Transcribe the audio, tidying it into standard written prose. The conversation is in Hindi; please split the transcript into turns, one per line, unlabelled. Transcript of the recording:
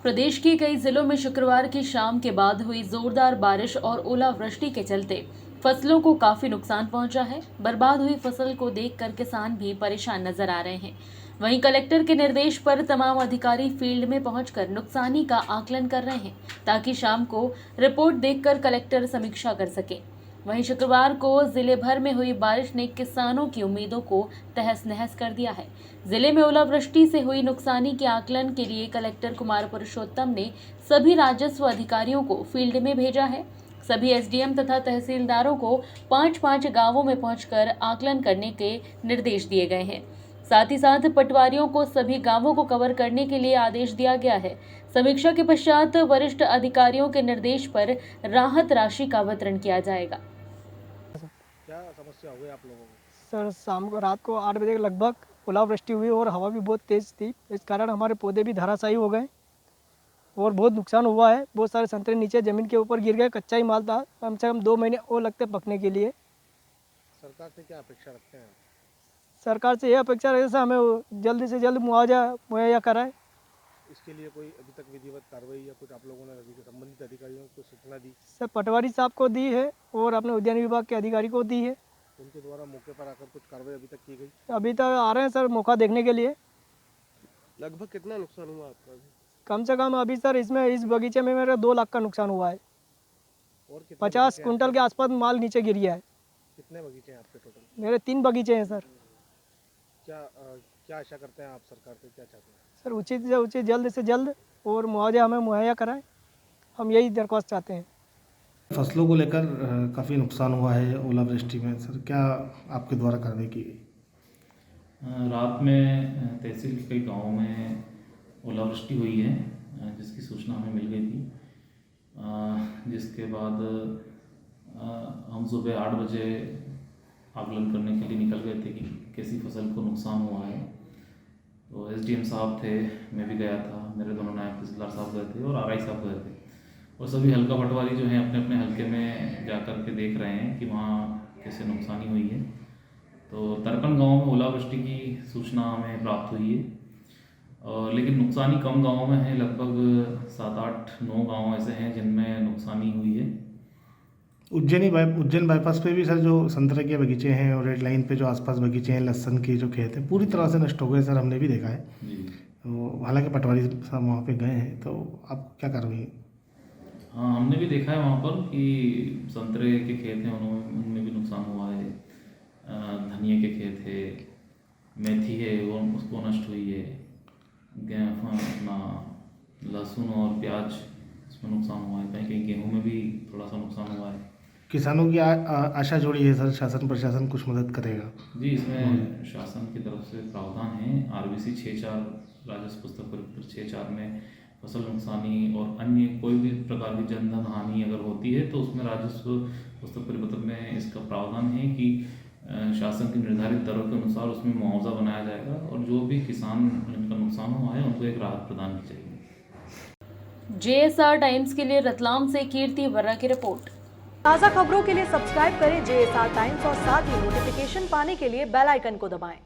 प्रदेश के कई जिलों में शुक्रवार की शाम के बाद हुई जोरदार बारिश और ओलावृष्टि के चलते फसलों को काफी नुकसान पहुंचा है। बर्बाद हुई फसल को देखकर किसान भी परेशान नजर आ रहे हैं। वहीं कलेक्टर के निर्देश पर तमाम अधिकारी फील्ड में पहुंचकर नुकसानी का आकलन कर रहे हैं, ताकि शाम को रिपोर्ट देखकर कलेक्टर समीक्षा कर सके। वहीं शुक्रवार को जिले भर में हुई बारिश ने किसानों की उम्मीदों को तहस नहस कर दिया है। जिले में ओलावृष्टि से हुई नुकसानी के आकलन के लिए कलेक्टर कुमार पुरुषोत्तम ने सभी राजस्व अधिकारियों को फील्ड में भेजा है। सभी एसडीएम तथा तहसीलदारों को 5-5 गांवों में पहुंचकर आकलन करने के निर्देश दिए गए हैं। साथ ही साथ पटवारियों को सभी गांवों को कवर करने के लिए आदेश दिया गया है। समीक्षा के पश्चात वरिष्ठ अधिकारियों के निर्देश पर राहत राशि का वितरण किया जाएगा।
क्या समस्या हुई आप लोगों को?
सर, शाम को रात को 8 बजे के लगभग ओलावृष्टि हुई और हवा भी बहुत तेज़ थी। इस कारण हमारे पौधे भी धराशायी हो गए और बहुत नुकसान हुआ है। बहुत सारे संतरे नीचे ज़मीन के ऊपर गिर गए। कच्चा ही माल था, कम से कम 2 महीने और लगते पकने के लिए।
सरकार से क्या अपेक्षा रखते हैं?
सरकार से यह अपेक्षा रहे हमें जल्दी से जल्द मुआवजा मुहैया कराए।
इसके लिए कोई अभी तक विधिवत कार्रवाई या कुछ आप लोगों ने संबंधित अधिकारियों को सूचना दी?
सर, पटवारी साहब को दी है और अपने उद्यान विभाग के अधिकारी को दी है।
उनके द्वारा मौके पर आकर कुछ कार्रवाई अभी तक की गई?
अभी तक आ रहे हैं सर मौका देखने के लिए।
लगभग कितना नुकसान हुआ आपका अभी?
कम से कम अभी सर इसमें इस बगीचे में मेरा 2 लाख का नुकसान हुआ है।
और कितने
50
बगीचे हैं
कुंटल के आसपास माल नीचे गिर गया है।
कितने बगीचे हैं आपके टोटल?
मेरे 3 बगीचे हैं सर।
क्या आशा करते हैं आप सरकार से, क्या चाहते हैं?
सर, उचित से उचित जल्द से जल्द और मुआवजा हमें मुहैया कराएं, हम यही दरख्वास्त चाहते हैं।
फसलों को लेकर काफ़ी नुकसान हुआ है ओलावृष्टि में। सर, क्या आपके द्वारा कार्रवाई की गई?
रात में तहसील के कई गाँवों में ओलावृष्टि हुई है, जिसकी सूचना हमें मिल गई थी। जिसके बाद हम सुबह 8 बजे आकलन करने के लिए निकल गए थे कि कैसी फसल को नुकसान हुआ है। तो एसडीएम साहब थे, मैं भी गया था, मेरे दोनों नायब तहसीलदार साहब गए थे और आरआई साहब गए थे। और सभी हल्का पटवारी जो हैं अपने अपने हल्के में जा कर के देख रहे हैं कि वहाँ कैसे नुकसानी हुई है। तो तरकन गांव में ओलावृष्टि की सूचना हमें प्राप्त हुई है, और लेकिन नुकसानी कम गांवों में है। लगभग 7, 8, 9 गाँव ऐसे हैं जिनमें नुकसानी हुई है।
उज्जैन बाईपास पे भी सर जो संतरे के बगीचे हैं और रेड लाइन पे जो आसपास बगीचे हैं, लहसुन के जो खेत हैं, पूरी तरह से नष्ट हो गए सर, हमने भी देखा है। तो हालांकि पटवारी साहब वहाँ पे गए हैं, तो आप क्या कार्रवाई?
हाँ, हमने भी देखा है वहाँ पर कि संतरे के खेत हैं, उनमें भी नुकसान हुआ है। धनिया के खेत है, मेथी है वो उसको नष्ट हुई है। अपना लहसुन और प्याज, इसमें नुकसान हुआ है। कहीं कहीं गेहूँ में भी थोड़ा सा नुकसान हुआ है।
किसानों की आशा जोड़ी है सर, शासन प्रशासन कुछ मदद करेगा?
जी, इसमें शासन की तरफ से प्रावधान है। आरबीसी 6.4 राजस्व पुस्तक परिपत्र 6.4 में फसल नुकसानी और अन्य कोई भी प्रकार की जनधन हानि अगर होती है तो उसमें राजस्व पुस्तक परिपत्र में इसका प्रावधान है कि शासन की निर्धारित दरों के अनुसार उसमें मुआवजा बनाया जाएगा, और जो भी किसान जिनका नुकसान हुआ है उनको एक राहत प्रदान की जाएगी।
जेएसआर टाइम्स के लिए रतलाम से कीर्ति वर्रा की रिपोर्ट।
ताज़ा खबरों के लिए सब्सक्राइब करें जेएसआर टाइम्स और साथ ही नोटिफिकेशन पाने के लिए बेल आइकन को दबाएं।